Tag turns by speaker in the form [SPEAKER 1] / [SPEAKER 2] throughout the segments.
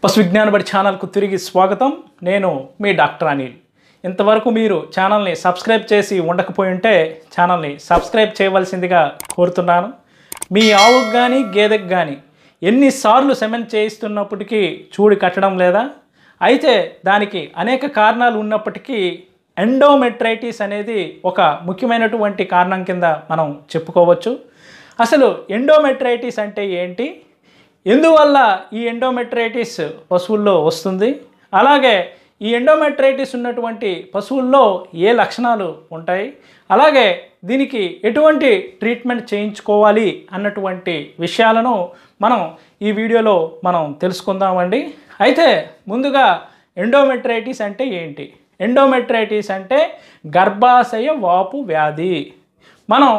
[SPEAKER 1] పశు విజ్ఞాన బడి ఛానల్కు తిరిగి స్వాగతం. నేను మీ డాక్టర్ అనిల్. ఇంతవరకు మీరు ఛానల్ని సబ్స్క్రైబ్ చేసి ఉండకపోయి ఉంటే ఛానల్ని సబ్స్క్రైబ్ చేయవలసిందిగా కోరుతున్నాను. మీ ఆవుకు కానీ గేదెకు కానీ ఎన్నిసార్లు సెమెన్ చేయిస్తున్నప్పటికీ చూడి కట్టడం లేదా? అయితే దానికి అనేక కారణాలు ఉన్నప్పటికీ ఎండోమెట్రైటిస్ అనేది ఒక ముఖ్యమైనటువంటి కారణం కింద మనం చెప్పుకోవచ్చు. అసలు ఎండోమెట్రైటిస్ అంటే ఏంటి, ఎందువల్ల ఈ ఎండోమెట్రైటిస్ పశువుల్లో వస్తుంది, అలాగే ఈ ఎండోమెట్రైటిస్ ఉన్నటువంటి పశువుల్లో ఏ లక్షణాలు ఉంటాయి, అలాగే దీనికి ఎటువంటి ట్రీట్మెంట్ చేయించుకోవాలి అన్నటువంటి విషయాలను మనం ఈ వీడియోలో తెలుసుకుందామండి. అయితే ముందుగా ఎండోమెట్రైటిస్ అంటే ఏంటి? ఎండోమెట్రైటిస్ అంటే గర్భాశయ వాపు వ్యాధి. మనం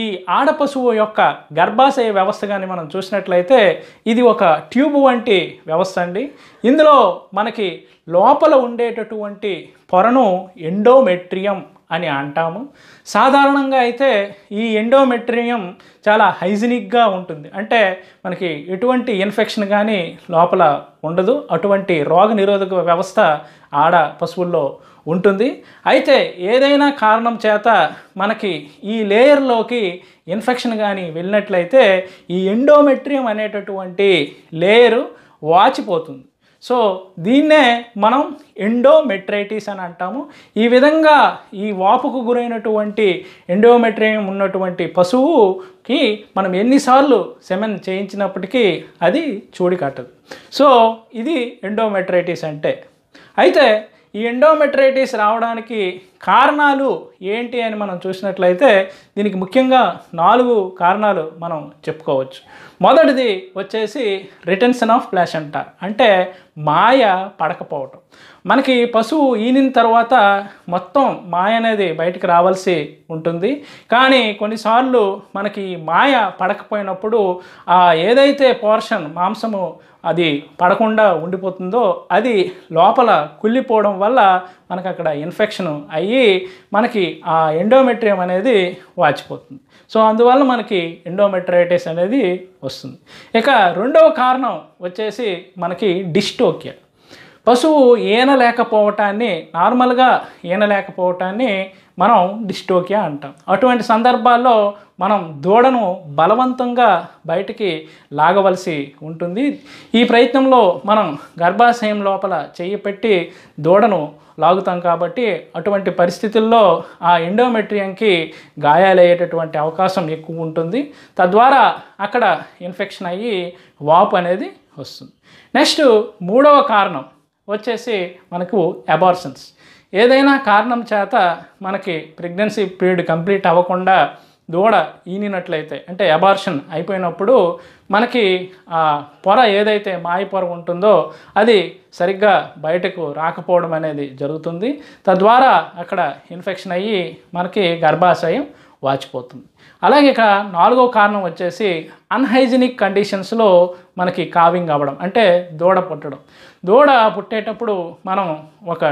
[SPEAKER 1] ఈ ఆడ పశువు యొక్క గర్భాశయ వ్యవస్థ కానీ మనం చూసినట్లయితే ఇది ఒక ట్యూబ్ వంటి వ్యవస్థ అండి. ఇందులో మనకి లోపల ఉండేటటువంటి పొరను ఎండోమెట్రియం అని అంటాము. సాధారణంగా అయితే ఈ ఎండోమెట్రియం చాలా హైజీనిక్గా ఉంటుంది, అంటే మనకి ఎటువంటి ఇన్ఫెక్షన్ కానీ లోపల ఉండదు. అటువంటి రోగ నిరోధక వ్యవస్థ ఆడ పశువుల్లో ఉంటుంది. అయితే ఏదైనా కారణం చేత మనకి ఈ లేయర్లోకి ఇన్ఫెక్షన్ కానీ వెళ్ళినట్లయితే ఈ ఎండోమెట్రియం అనేటటువంటి లేయరు వాచిపోతుంది. సో దీన్నే మనం ఎండోమెట్రైటిస్ అని అంటాము. ఈ విధంగా ఈ వాపుకు గురైనటువంటి ఎండోమెట్రియం ఉన్నటువంటి పశువుకి మనం ఎన్నిసార్లు సెమెన్ చేయించినప్పటికీ అది చూడి కట్టదు. సో ఇది ఎండోమెట్రైటిస్ అంటే. అయితే ఈ ఎండోమెట్రైటిస్ రావడానికి కారణాలు ఏంటి అని మనం చూసినట్లయితే దీనికి ముఖ్యంగా 4 కారణాలు మనం చెప్పుకోవచ్చు. మొదటిది వచ్చేసి రిటెన్షన్ ఆఫ్ ప్లాసెంటా, అంటే మాయ పడకపోవటం. మనకి పశువు ఈనిన తర్వాత మొత్తం మాయ అనేది బయటికి రావాల్సి ఉంటుంది, కానీ కొన్నిసార్లు మనకి మాయ పడకపోయినప్పుడు ఏదైతే పోర్షన్ మాంసము అది పడకుండా ఉండిపోతుందో అది లోపల కుళ్ళిపోవడం వల్ల మనకు అక్కడ ఇన్ఫెక్షన్ అయ్యి మనకి ఆ ఎండోమెట్రియం అనేది వాచిపోతుంది. సో అందువల్ల మనకి ఎండోమెట్రైటిస్ అనేది వస్తుంది. ఇక రెండవ కారణం వచ్చేసి మనకి డిస్టోకియా. పశువు ఈనలేకపోవటాన్ని, నార్మల్గా ఈనలేకపోవటాన్ని మనం డిస్టోకియా అంటాం. అటువంటి సందర్భాల్లో మనం దూడను బలవంతంగా బయటికి లాగవలసి ఉంటుంది. ఈ ప్రయత్నంలో మనం గర్భాశయం లోపల చెయ్యి పెట్టి దూడను లాగుతాం కాబట్టి అటువంటి పరిస్థితుల్లో ఆ ఎండోమెట్రియంకి గాయాలయ్యేటటువంటి అవకాశం ఎక్కువ ఉంటుంది. తద్వారా అక్కడ ఇన్ఫెక్షన్ అయ్యి వాపు అనేది వస్తుంది. నెక్స్ట్ మూడవ కారణం వచ్చేసి మనకు అబార్షన్స్. ఏదైనా కారణం చేత మనకి ప్రెగ్నెన్సీ పీరియడ్ కంప్లీట్ అవ్వకుండా దూడ ఈనినట్లయితే, అంటే అబార్షన్ అయిపోయినప్పుడు మనకి ఆ పొర ఏదైతే మాయ పొర ఉంటుందో అది సరిగ్గా బయటకు రాకపోవడం అనేది జరుగుతుంది. తద్వారా అక్కడ ఇన్ఫెక్షన్ అయ్యి మనకి గర్భాశయం వాచిపోతుంది. అలాగే ఇక 4వ కారణం వచ్చేసి అన్హైజీనిక్ కండిషన్స్లో మనకి కావింగ్ అవ్వడం, అంటే దూడ పుట్టడం. దూడ పుట్టేటప్పుడు మనం ఒక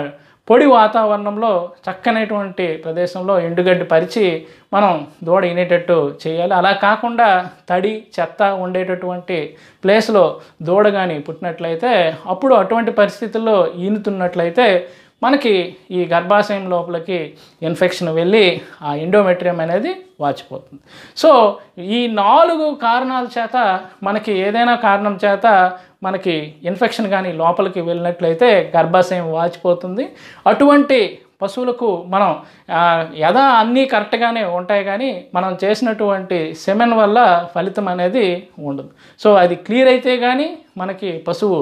[SPEAKER 1] పొడి వాతావరణంలో చక్కనటువంటి ప్రదేశంలో ఎండుగడ్డి పరిచి మనం దూడ ఈనేటట్టు చేయాలి. అలా కాకుండా తడి చెత్త ఉండేటటువంటి ప్లేస్లో దూడ కానీ పుట్టినట్లయితే అప్పుడు అటువంటి పరిస్థితుల్లో ఈనుతున్నట్లయితే మనకి ఈ గర్భాశయం లోపలికి ఇన్ఫెక్షన్ వెళ్ళి ఆ ఎండోమెట్రియం అనేది వాచిపోతుంది. సో ఈ 4 కారణాల చేత మనకి ఏదైనా కారణం చేత మనకి ఇన్ఫెక్షన్ కానీ లోపలికి వెళ్ళినట్లయితే గర్భాశయం వాచిపోతుంది. అటువంటి పశువులకు మనం అన్నీ కరెక్ట్గానే ఉంటాయి, కానీ మనం చేసినటువంటి సెమెన్ వల్ల ఫలితం అనేది ఉండదు. సో అది క్లియర్ అయితే కానీ మనకి పశువు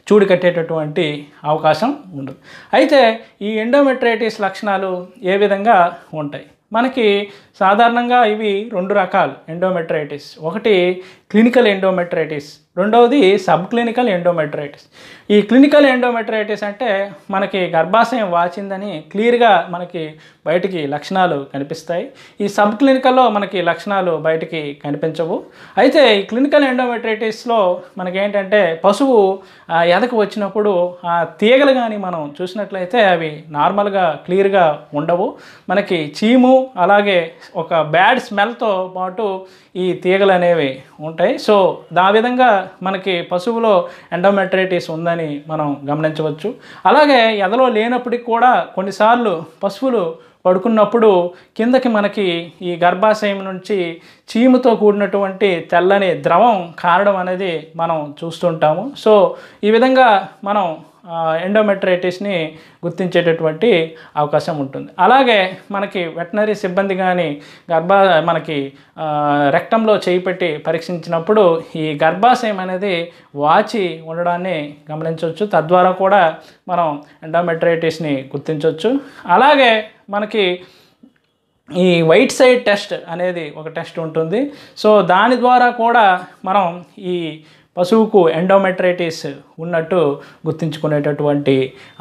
[SPEAKER 1] చూడి కట్టేటటువంటి అవకాశం ఉండదు. అయితే ఈ ఎండోమెట్రైటిస్ లక్షణాలు ఏ విధంగా ఉంటాయి? మనకి సాధారణంగా ఇవి 2 రకాలు ఎండోమెట్రైటిస్. ఒకటి క్లినికల్ ఎండోమెట్రైటిస్, రెండవది సబ్ క్లినికల్ ఎండోమెట్రైటిస్. ఈ క్లినికల్ ఎండోమెట్రైటిస్ అంటే మనకి గర్భాశయం వాచిందని క్లియర్గా మనకి బయటికి లక్షణాలు కనిపిస్తాయి. ఈ సబ్ క్లినికల్లో మనకి లక్షణాలు బయటికి కనిపించవు. అయితే ఈ క్లినికల్ ఎండోమెట్రైటిస్లో మనకేంటంటే పశువు ఎదకు వచ్చినప్పుడు ఆ తీగలు కానీ మనం చూసినట్లయితే అవి నార్మల్గా క్లియర్గా ఉండవు. మనకి చీము అలాగే ఒక బ్యాడ్ స్మెల్తో పాటు ఈ తీగలు అనేవి ఉంటాయి. సో ఆ విధంగా మనకి పశువులో ఎండోమెట్రైటిస్ ఉందని మనం గమనించవచ్చు. అలాగే ఎదలో లేనప్పటికి కూడా కొన్నిసార్లు పశువులు పడుకున్నప్పుడు కిందకి మనకి ఈ గర్భాశయం నుంచి చీముతో కూడినటువంటి తెల్లని ద్రవం కారడం అనేది మనం చూస్తుంటాము. సో ఈ విధంగా మనం ఎండోమెట్రైటిస్ని గుర్తించేటటువంటి అవకాశం ఉంటుంది. అలాగే మనకి వెటనరీ సిబ్బంది కానీ మనకి రెక్టంలో చేయి పెట్టి పరీక్షించినప్పుడు ఈ గర్భాశయం అనేది వాచి ఉండడాన్ని గమనించవచ్చు. తద్వారా కూడా మనం ఎండోమెట్రైటిస్ని గుర్తించవచ్చు. అలాగే మనకి ఈ వైట్ సైడ్ టెస్ట్ అనేది ఒక టెస్ట్ ఉంటుంది. సో దాని ద్వారా కూడా మనం ఈ పశువుకు ఎండోమెట్రైటిస్ ఉన్నట్టు గుర్తించుకునేటటువంటి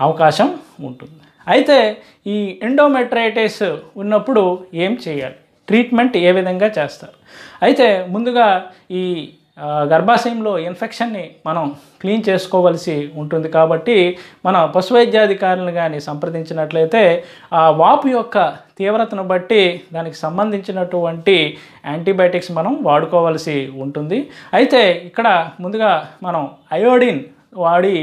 [SPEAKER 1] అవకాశం ఉంటుంది. అయితే ఈ ఎండోమెట్రైటిస్ ఉన్నప్పుడు ఏం చేయాలి, ట్రీట్మెంట్ ఏ విధంగా చేస్తారు? అయితే ముందుగా ఈ గర్భాశయంలో ఇన్ఫెక్షన్ని మనం క్లీన్ చేసుకోవలసి ఉంటుంది. కాబట్టి మన పశు వైద్యాధికారులను కానీ సంప్రదించినట్లయితే ఆ వాపు యొక్క తీవ్రతను బట్టి దానికి సంబంధించినటువంటి యాంటీబయాటిక్స్ మనం వాడుకోవాల్సి ఉంటుంది. అయితే ఇక్కడ ముందుగా మనం అయోడిన్ వాడి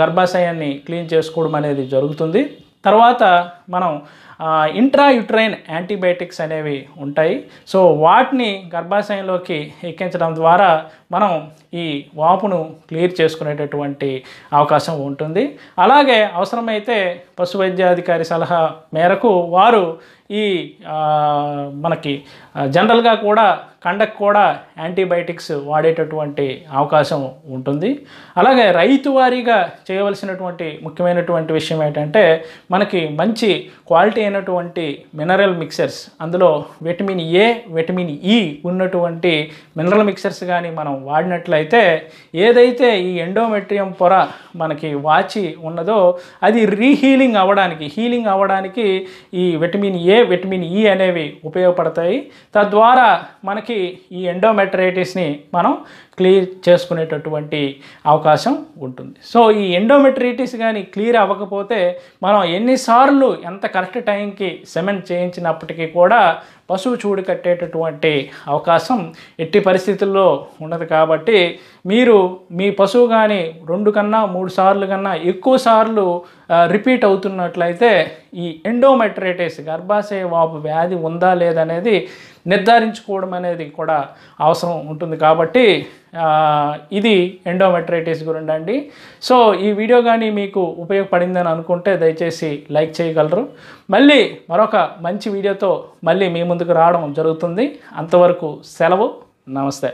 [SPEAKER 1] గర్భాశయాన్ని క్లీన్ చేసుకోవడం అనేది జరుగుతుంది. తర్వాత మనం ఇంట్రాయుట్రైన్ యాంటీబయాటిక్స్ అనేవి ఉంటాయి. సో వాటిని గర్భాశయంలోకి ఎక్కించడం ద్వారా మనం ఈ వాపును క్లియర్ చేసుకునేటటువంటి అవకాశం ఉంటుంది. అలాగే అవసరమైతే పశు వైద్యాధికారి సలహా మేరకు వారు ఈ మనకి జనరల్గా కూడా కండకు కూడా యాంటీబయాటిక్స్ వాడేటటువంటి అవకాశం ఉంటుంది. అలాగే రైతు వారీగా చేయవలసినటువంటి ముఖ్యమైనటువంటి విషయం ఏంటంటే మనకి మంచి క్వాలిటీ అయినటువంటి మినరల్ మిక్సర్స్, అందులో విటమిన్ ఏ, విటమిన్ ఈ ఉన్నటువంటి మినరల్ మిక్సర్స్ కానీ మనం వాడినట్లయితే ఏదైతే ఈ ఎండోమెట్రియం పొర మనకి వాచి ఉన్నదో అది హీలింగ్ అవ్వడానికి ఈ విటమిన్ ఏ, విటమిన్ ఈ అనేవి ఉపయోగపడతాయి. తద్వారా మనకి ఈ ఎండోమెట్రైటిస్ని మనం క్లియర్ చేసుకునేటటువంటి అవకాశం ఉంటుంది. సో ఈ ఎండోమెట్రైటిస్ కానీ క్లియర్ అవ్వకపోతే మనం ఎన్నిసార్లు ఎంత కరెక్ట్ టైంకి సెమెన్ చేయించినప్పటికీ కూడా పశువు చూడు కట్టేటటువంటి అవకాశం ఎట్టి పరిస్థితుల్లో ఉండదు. కాబట్టి మీరు మీ పశువు కానీ 2 కన్నా 3 సార్లు కన్నా ఎక్కువ సార్లు రిపీట్ అవుతున్నట్లయితే ఈ ఎండోమెట్రైటిస్ గర్భాశయ వాపు వ్యాధి ఉందా లేదనేది నిర్ధారించుకోవడం అనేది కూడా అవసరం ఉంటుంది. కాబట్టి ఇది ఎండోమెట్రైటిస్ గురించి అండి. సో ఈ వీడియో కానీ మీకు ఉపయోగపడిందని అనుకుంటే దయచేసి లైక్ చేయగలరు. మళ్ళీ మరొక మంచి వీడియోతో మళ్ళీ మీ ముందుకు రావడం జరుగుతుంది. అంతవరకు సెలవు. నమస్తే.